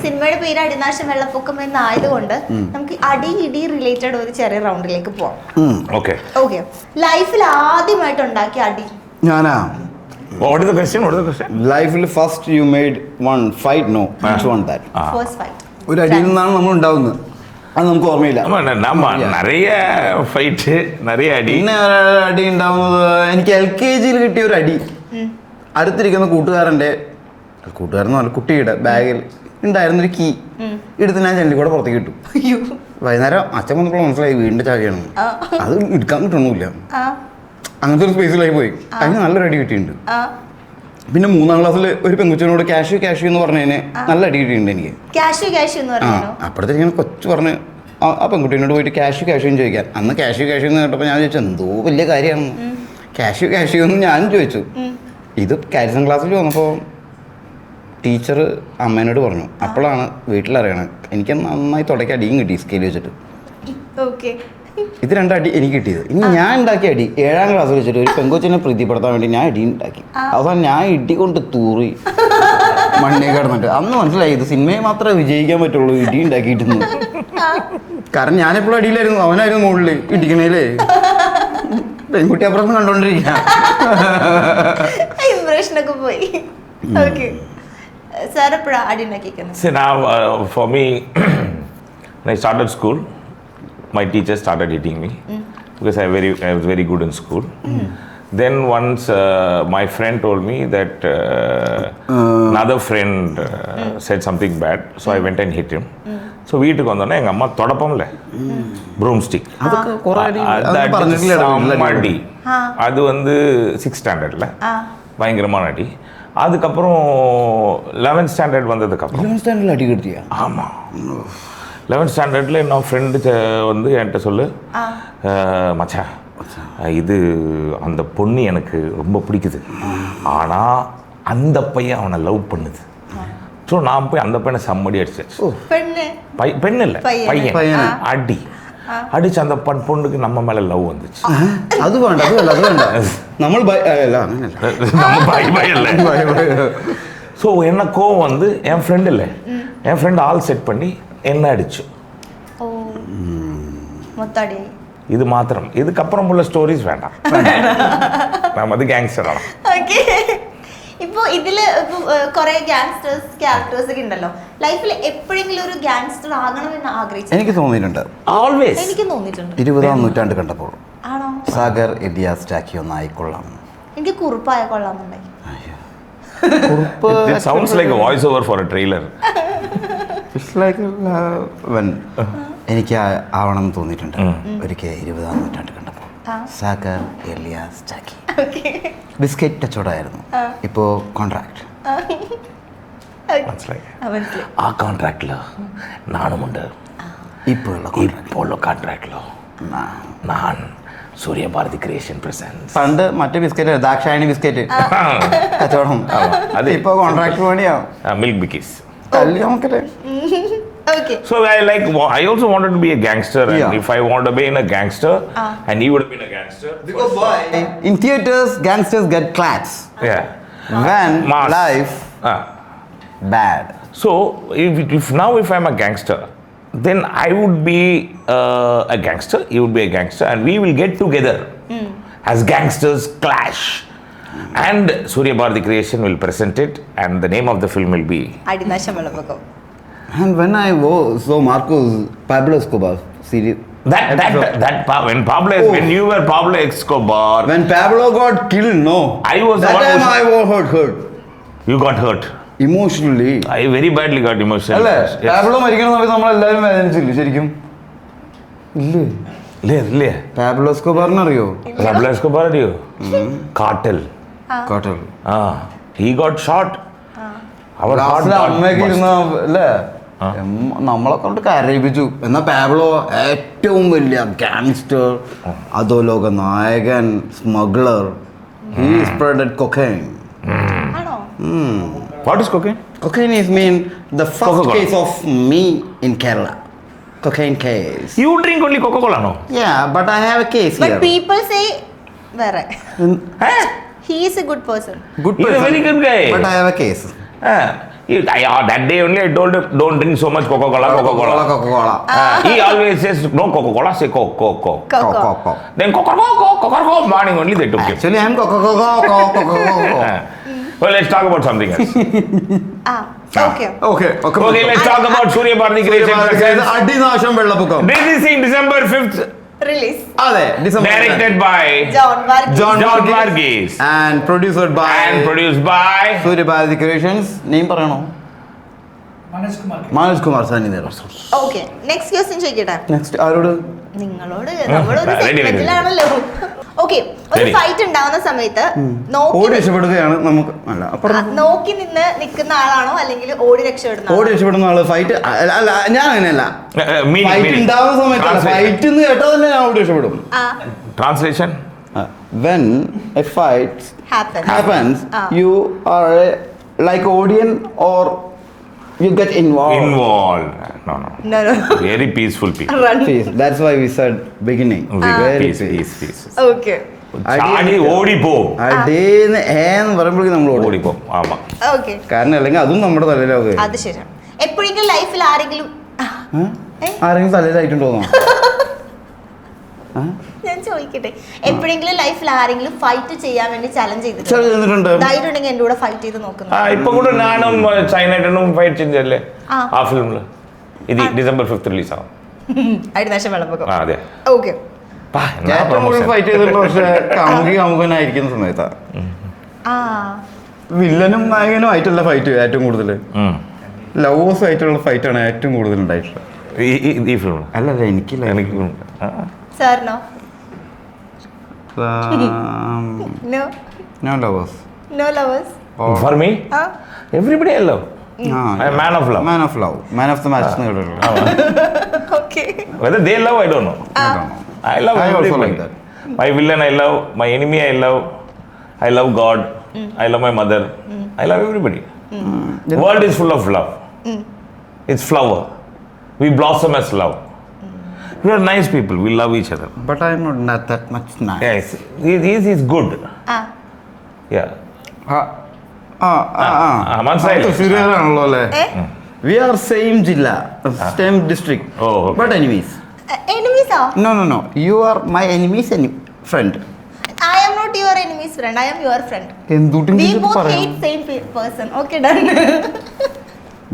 സിനിമയുടെ പേര് അടിനാശം വെള്ളപ്പൊക്കം എന്നായതുകൊണ്ട് നമുക്ക് അടി ഇടി റിലേറ്റഡ് ഒരു ചെറിയ റൗണ്ടിലേക്ക് പോവാം. ഓക്കെ. ലൈഫിൽ ആദ്യമായിട്ട് ഉണ്ടാക്കിയ അടി? ഞാനാ. What is the question? Life first you made one fight, no? Which one that? First fight. ഒരു അടിയിൽ നിന്നാണ് നമ്മൾ ഉണ്ടാവുന്നത്. അത് നമുക്ക് ഓർമ്മയില്ല. നിറയെ ഫൈറ്റ്, നിറയെ അടി. പിന്നെ അടി ഉണ്ടാവുന്നത് എനിക്ക് LKG കിട്ടിയ ഒരു അടി. അടുത്തിരിക്കുന്ന കൂട്ടുകാരൻ കുട്ടിയുടെ ബാഗിൽ ഉണ്ടായിരുന്നൊരു കീ എടുത്ത് ഞാൻ ജനലിൽ കൂടെ പുറത്തേക്ക് കിട്ടും. വൈകുന്നേരം അച്ഛൻ വന്നപ്പോൾ മനസ്സിലായി വീടിന്റെ ചാവിയാണ്. അത് എടുക്കാൻ കിട്ടണില്ല. അങ്ങനത്തെ ഒരു സ്പേസിലായി പോയി. അതിന് നല്ലൊരു അടി കിട്ടിയിട്ടുണ്ട്. പിന്നെ 3ാം ക്ലാസ്സിൽ ഒരു പെൺകുച്ചിനോട് കാഷ്യൂ എന്ന് പറഞ്ഞതിന് നല്ല അടി കിട്ടിയിട്ടുണ്ട് എനിക്ക്. അപ്പോഴത്തേക്ക് ഇങ്ങനെ കൊച്ചു പറഞ്ഞ് ആ പെൺകുട്ടീനോട് പോയിട്ട് കാഷ്യൂ എന്ന് ചോദിക്കാൻ. അന്ന് കാഷ്യൂ എന്ന് കേട്ടപ്പോൾ ഞാൻ ചോദിച്ചു എന്തോ വലിയ കാര്യമാണ്. കാഷ്യൂ എന്ന് ഞാനും ചോദിച്ചു. ഇത് കാരിസം ക്ലാസ്സിൽ വന്നപ്പോൾ ടീച്ചർ അമ്മേനോട് പറഞ്ഞു. അപ്പോഴാണ് വീട്ടിലറിയണത്. എനിക്ക് നന്നായി തുടക്കി അടിയും കിട്ടി സ്കെയിൽ വെച്ചിട്ട്. ഇത് 2 അടി എനിക്ക് കിട്ടിയത്. ഇനി ഞാൻ ഉണ്ടാക്കിയ അടി 7ാം ക്ലാസ്സിൽ വെച്ചിട്ട് ഒരു പെങ്കൊച്ചിനെ പ്രീതിപ്പെടുത്താൻ വേണ്ടി ഞാൻ അടി ഉണ്ടാക്കി. അവസാനം ഞാൻ ഇടി കൊണ്ട് തൂറി മണ്ണേ കിടന്നിട്ട്. അന്ന് മനസ്സിലായി ഇത് സിനിമയെ മാത്രമേ വിജയിക്കാൻ പറ്റുള്ളൂ ഇടി ഉണ്ടാക്കിയിട്ടുണ്ട്. കാരണം ഞാനെപ്പോഴും അടിയിലായിരുന്നു, അവനായിരുന്നു മുകളിൽ ഇടിക്കണേലേ. പെൺകുട്ടി അപ്പുറം കണ്ടോണ്ടിരിക്കുക. പോയി. For me, when I started school, my teacher started hitting me because I was very good in school. Then once my friend told me that another friend said something bad, so I went and hit him. So വീട്ടിൽ വന്നോന്നെ എங்கள் അമ്മ തുടപ്പമില്ലേ broom stick, അത് 6th standardல பயங்கரமான அடி. அதுக்கப்புறம் 11th standard வந்ததுக்கப்புறம் 11th ஸ்டாண்டர்டில் அடி கட்டியா? ஆமாம். 11th ஸ்டாண்டர்டில் நான் ஃப்ரெண்டு வந்து என்கிட்ட சொல்லு மச்சான் இது அந்த பொண்ணு எனக்கு ரொம்ப பிடிக்குது, ஆனால் அந்த பையன் அவனை லவ் பண்ணுது. ஸோ நான் போய் அந்த பையனை செம்மடி அடிச்சாச்சு. பெண்ணு இல்லை பையன் அடிச்சு அந்த பொண்ணுக்கு நம்ம மேலே லவ் வந்துச்சு. அது வேண்டாம் நம்ம பயம் இல்லை. ஸோ என்ன கோவம் வந்து என் ஃப்ரெண்டு இல்லை, என் ஃப்ரெண்டு ஆல் செட் பண்ணி என்ன அடிச்சு. இது மாத்திரம். இதுக்கப்புறம் உள்ள ஸ்டோரிஸ் வேண்டாம். நம்ம அது கேங்ஸ்டர் ஆகலாம். ഓക്കേ, ഇപ്പോൾ ഇതില് കുറെ ഗാങ്സ്റ്റേഴ്സ് ക്യാരക്ടേഴ്സ് ഒക്കെ ഉണ്ടല്ലോ. ലൈഫിൽ എപ്പോഴെങ്കിലും ഒരു ഗാങ്സ്റ്റർ ആകണമെന്ന് ആഗ്രഹിച്ചു? എനിക്ക് തോന്നിയിട്ടുണ്ട്. ഓൾവേസ് എനിക്ക് തോന്നിയിട്ടുണ്ട്. 20ാം നൂറ്റാണ്ട് കണ്ടപ്പോൾ ആണോ? സാഗർ എലിയാസ് ടാക്കി ഒന്ന് ആയിക്കൊള്ളാം. എനിക്ക് കുറുപ്പായ കൊള്ളാമെന്നുണ്ടായി. Kurup It sounds like a voice over for a trailer. It's like എനിക്ക് ആവണം എന്ന് തോന്നിയിട്ടുണ്ട് ഒരിക്കൽ 20ാം നൂറ്റാണ്ട് കണ്ടപ്പോൾ. സാഗർ എലിയാസ് ടാക്കി ബിസ്ക്കറ്റ് കച്ചവടമായിരുന്നു, ഇപ്പോൾ കോൺട്രാക്ട്. ആ കോൺട്രാക്റ്റിൽ നാണുമുണ്ട്. ഇപ്പോൾ ഉള്ള കോൺട്രാക്റ്റിൽ ഞാൻ സൂര്യഭാരതി ക്രിയേഷൻ പ്രസൻസ്. പണ്ട് മറ്റേ ബിസ്ക്കറ്റ് ദാക്ഷായണി ബിസ്ക്കറ്റ് കച്ചവടം, അത് ഇപ്പോൾ കോൺട്രാക്ട് വേണ്ടിയാവും. മിൽക്ക് ബിക്കീസ് കല്യാണമൊക്കെ. Okay. So I also wanted to be a gangster, and if I wanted to be a gangster, and he would have been a gangster. Because why? In theaters, gangsters get claps. Yeah. When Mass. life bad. So if I'm a gangster, then I would be a gangster. He would be a gangster, and we will get together as gangsters clash. And Surya Bharati Creation will present it, and the name of the film will be അടിനാശം വെള്ളപ്പൊക്കം. And when I saw Marcos Pablo Escobar series, when you were Pablo Escobar, when Pablo got killed, no, I was that the one time I was hurt you got hurt emotionally. I very badly got emotional. അല്ലേ? Pablo മരിക്കുന്ന സമയത്ത് നമ്മളെല്ലാവരും വേദനിച്ചില്ലേ ശരിക്കും? ഇല്ലേ? Pablo എസ്കോബാറിനെ അറിയോ? Pablo Escobar അറിയോ? Cartel. He got shot. Our heart got അമ്മയൊക്കെ ഇരുന്ന അല്ലേ നമ്മളെ കൊണ്ട് കരയിപ്പിച്ചു. എന്നാൽ പാബ്ലോ ഏറ്റവും വലിയ ഗാങ്സ്റ്റർ, അധോലോക നായകൻ, സ്മഗ്ലർ. He spreaded cocaine. ആണോ? What is cocaine? Cocaine is mean the first Coca-Cola. case of me in Kerala. Cocaine case. You drink only Coca-Cola, no? Yeah, but I have a case But here. people say വേറെ. Huh? He is a good person. Good He's person. a very good guy. But I have a case. That day only I told him, don't drink so much Coca-Cola. Coca-Cola. He always says, no Coca-Cola, say Coke. Coco. Coca-Cola. Then Coca-Cola, morning only they took him. Actually, I'm Coca-Cola. Well, let's talk about something else. Okay. Okay, let's talk about Surya Bharati Creation presents അടിനാശം വെള്ളപ്പൊക്കം. releasing December 5th. Release. അതെ, December Directed by John Varghese. and produced by Surya Bharati Creations. Name പറയണോ? മനോജ് കുമാർ സാനി. Okay. Next question ചോദിക്കട്ടെ. Next ആരോട്? നിങ്ങളോട്. നമ്മളൊരു Ready. സെഗ്മെന്റിലാണല്ലോ. Okay. ഒരു Ready. Fight ഉണ്ടാവുന്ന സമയത്ത് ഓടി രക്ഷപ്പെടുകയാണ് നമുക്ക്. അല്ല അപ്പുറം നോക്കി നിന്ന് നിൽക്കുന്ന ആളാണോ അല്ലെങ്കിൽ ഓടി രക്ഷപ്പെടുന്ന ഓടി രക്ഷപ്പെടുന്ന ആള്. ഫൈറ്റ് അല്ല, ഞാൻ അങ്ങനെയല്ല. ഫൈറ്റ് ഉണ്ടാവുന്ന സമയത്ത് ഫൈറ്റ് എന്ന് കേട്ടാൽ തന്നെ ഞാൻ ഓടി രക്ഷപ്പെടും. Translation? When a fight happens, you are like audience or you get involved. No. Very peaceful people. Run. Peace. That's why we said beginning. Very Peace. Okay. ചാടി ഓടിപ്പോ. അടേന്ന് ഏന്ന് പറയുമ്പോഴേക്കും നമ്മൾ ഓടിപ്പോ. ആമാ. Okay. കാരണം അല്ലെങ്കിൽ അതും നമ്മുടെ തലയിലാവുക. അത് ശരിയാണ്. എപ്പോഴെങ്കിലും ലൈഫിൽ ആരെങ്കിലും തലയിലായിട്ടുണ്ടോന്നോ? ഞാൻ ചോദിക്കട്ടെ, എപ്പോഴെങ്കിലും ലൈഫിൽ ആരെങ്കിലും ഫൈറ്റ് ചെയ്യാൻ വേണ്ടി ചലഞ്ച് ചെയ്തിട്ടുണ്ട്? ധൈര്യം ഉണ്ടെങ്കിൽ എന്റെ കൂടെ ഫൈറ്റ് ചെയ്ത് നോക്കുന്നു. ഇപ്പൊ കൂടെ ഞാനും ചൈനേട്ടനും ഫൈറ്റ് ചെയ്തല്ലേ ആ ഫിലിമില്. ഇത് December 5th റിലീസ് ആവും. അടിനാശം വെള്ളപ്പൊക്കം. അതെ. ഓക്കെ. ഏറ്റവും കൂടുതൽ ഫൈറ്റ് ചെയ്തിട്ടുള്ള പക്ഷെ കാമുകനായിരിക്കുന്ന സമയത്താ. വില്ലനും നായകനും ആയിട്ടുള്ള ഫൈറ്റ് ഏറ്റവും കൂടുതൽ. ലവേഴ്സ് ആയിട്ടുള്ള ഫൈറ്റാണ് ഏറ്റവും കൂടുതൽ ഉണ്ടായിട്ടുള്ളത് ഈ ഫിലിം. അല്ലല്ല എനിക്ക് സാറിനോ? no lovers. No lovers. For me, Ah. everybody I love. I'm a man of love. Man of love, man of the match എന്ന് കേട്ടിട്ടുള്ളൂ. Okay. Whether they love, I don't know. I don't know. I love I also everybody. like that. My villain I love, my enemy I love. I love God. I love my mother. I love everybody. The world is full of love. It's flower. We blossom as love. We are nice people. We love each other. But I'm not that much nice. Yes, he's good. Ah. Yeah. മനസ്സിലായില്ലേ? തൃശ്ശൂരുകാരാണല്ലോ അല്ലേ? V are same ജില്ല, same district. Oh, okay. But enemies. Enemies are? No. You are my enemy's friend. I am not your enemy's friend. I am your friend. എന്തുട്ടും We ഇത് both പറയാം. hate same person. Okay, done.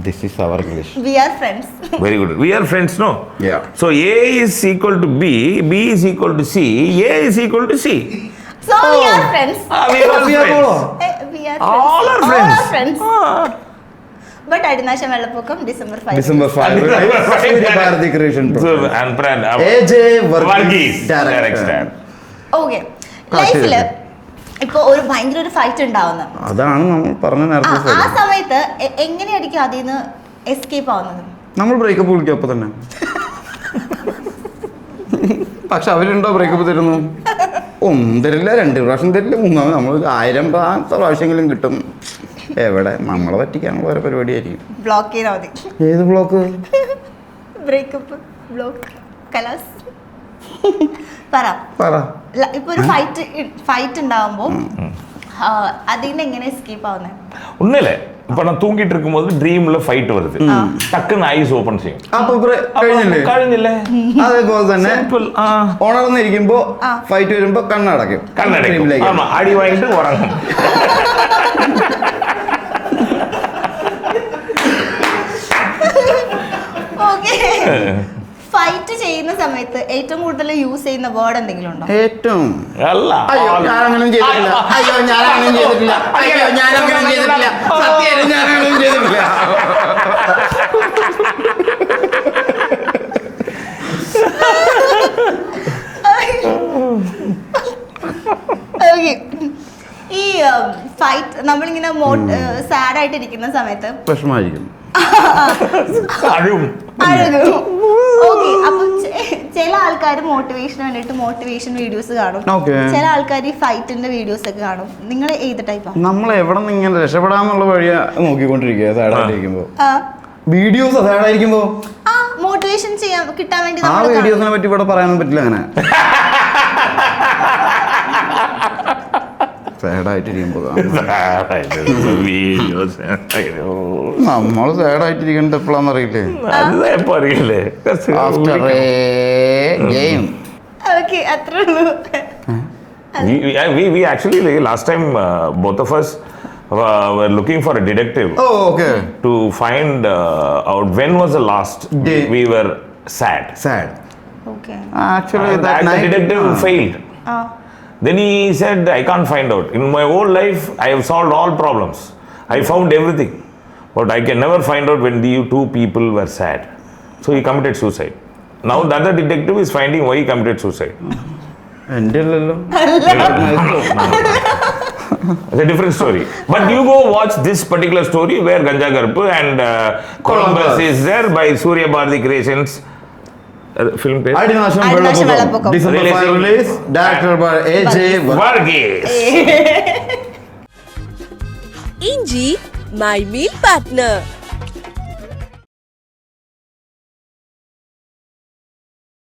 This is our English. We are friends. Very good. We are friends, no? Yeah. So A is equal to B, B is equal to C, A is equal to C. So we are friends. We are We are friends. all. We are All are friends. friends. All are friends. Ah. But Adinasha Vellapokkam December 5. December 5. Surya Bharati Creation So, Program. and AJ Varghese, Director. Okay. ലൈഫില് ഇപ്പൊ ഒരു ഭയങ്കര ഒരു fight ഉണ്ടാവുന്ന അതാണ് നമ്മൾ പറഞ്ഞ നേരത്തെ ആ സമയത്ത് എങ്ങനെയായിരിക്കും അതിൽ നിന്ന് എസ്കേപ്പ് ആവുന്നത്? നമ്മൾ ബ്രേക്കപ്പ് വിളിക്കും അപ്പൊ തന്നെ. പക്ഷെ അവരുണ്ടോ ബ്രേക്കപ്പ് തരുന്നു? ഒന്നും തരില്ല, 2 പ്രാവശ്യം തരില്ല, 3 നമ്മൾ 1000 പ്രാവശ്യമെങ്കിലും കിട്ടും. എവിടെ നമ്മളെ പറ്റിക്കാനുള്ള ഓരോ പരിപാടിയായിരിക്കും. ബ്ലോക്ക് ചെയ്താൽ മതി. ഏത് ബ്ലോക്ക്? ബ്രേക്കപ്പ് ബ്ലോക്ക് കലാസ് പറ. ഇപ്പൊ ഒരു ഫൈറ്റ് ഉണ്ടാവുമ്പോ അതിന് എങ്ങനെ എസ്കേപ്പ് ആവുന്നത്? ஒண்ணுல இப்ப நான் தூங்கிட்டு இருக்கும்போது ட்ரீம்ல ஃபைட் வருது, டக்குன்னு ஐஸ் ஓபன் செய்யும். അപ്പൊ കഴിഞ്ഞില്ലേ? അതേപോലെ തന്നെ Simple. ഉണർന്നിരിക്കുമ്പോ ഫൈറ്റ് വരുമ്പോ കണ്ണടയ്ക്കും. കണ്ണടയ്ക്കും. ஆமா, அடி வாங்கிட்டு உறங்கும். ഓക്കേ. ഫൈറ്റ് ചെയ്യുന്ന സമയത്ത് ഏറ്റവും കൂടുതൽ യൂസ് ചെയ്യുന്ന വേർഡ് എന്തെങ്കിലും ഉണ്ടോ? ഏറ്റവും അല്ല, അയ്യോ ഞാനങ്ങനെ ചെയ്തിട്ടില്ല, അയ്യോ ഞാനങ്ങനെ ചെയ്തിട്ടില്ല, അയ്യോ ഞാനങ്ങനെ ചെയ്തിട്ടില്ല, സത്യം ഞാനങ്ങനെ ചെയ്തിട്ടില്ല. Okay. ഈ ഫൈറ്റ് നമ്മളിങ്ങനെ സാഡ് ആയിട്ട് ഇരിക്കുന്ന സമയത്ത് വിഷമായിരിക്കും. ഓക്കെ, അപ്പൊ ചില ആൾക്കാർ മോട്ടിവേഷന് വേണ്ടിട്ട് മോട്ടിവേഷൻ വീഡിയോസ് കാണും, ചില ആൾക്കാർ ഈ ഫൈറ്റിന്റെ വീഡിയോസ് ഒക്കെ കാണും. നിങ്ങൾ ഏത് ടൈപ്പാണ്? നമ്മൾ എവിടെ നിന്ന് ഇങ്ങനെ രക്ഷപ്പെടാന്നുള്ള വഴിയാ നോക്കിക്കൊണ്ടിരിക്കുക. സാഡായിട്ടിരിക്കുമ്പോ വീഡിയോസ് സാഡായിരിക്കുമ്പോ മോട്ടിവേഷൻ ചെയ്യാൻ കിട്ടാൻ വേണ്ടി ആ വീഡിയോസിനെ പറ്റി ഇവിടെ പറയാനൊന്നും പറ്റില്ല. അങ്ങനെ സാഡായിട്ടിരിക്കുമ്പോ നമ്മൾ സാഡായിട്ടിരിക്കേണ്ടത് എപ്പോഴാന്ന് അറിയില്ലേ? After A game. ഓക്കെ, അത്രേ ഉള്ളൂ. We actually last time both of us were looking for a detective. Oh, okay. To find out when was the last day we were sad. Okay. Actually that the night detective failed. Then he said, I can't find out. In my whole life, I have solved all problems. I found everything. But I can never find out when the 2 people were sad. So he committed suicide. Now the other detective is finding why he committed suicide. എൻ്റെ അല്ലല്ലോ. It's a different story. But you go watch this particular story where Ganja Garpu and Columbus is there by Surya Bharati Creations. Film page. Adinasha Vellapokkam. December 5 release. Directed by AJ Varghese. Inji, my meal partner.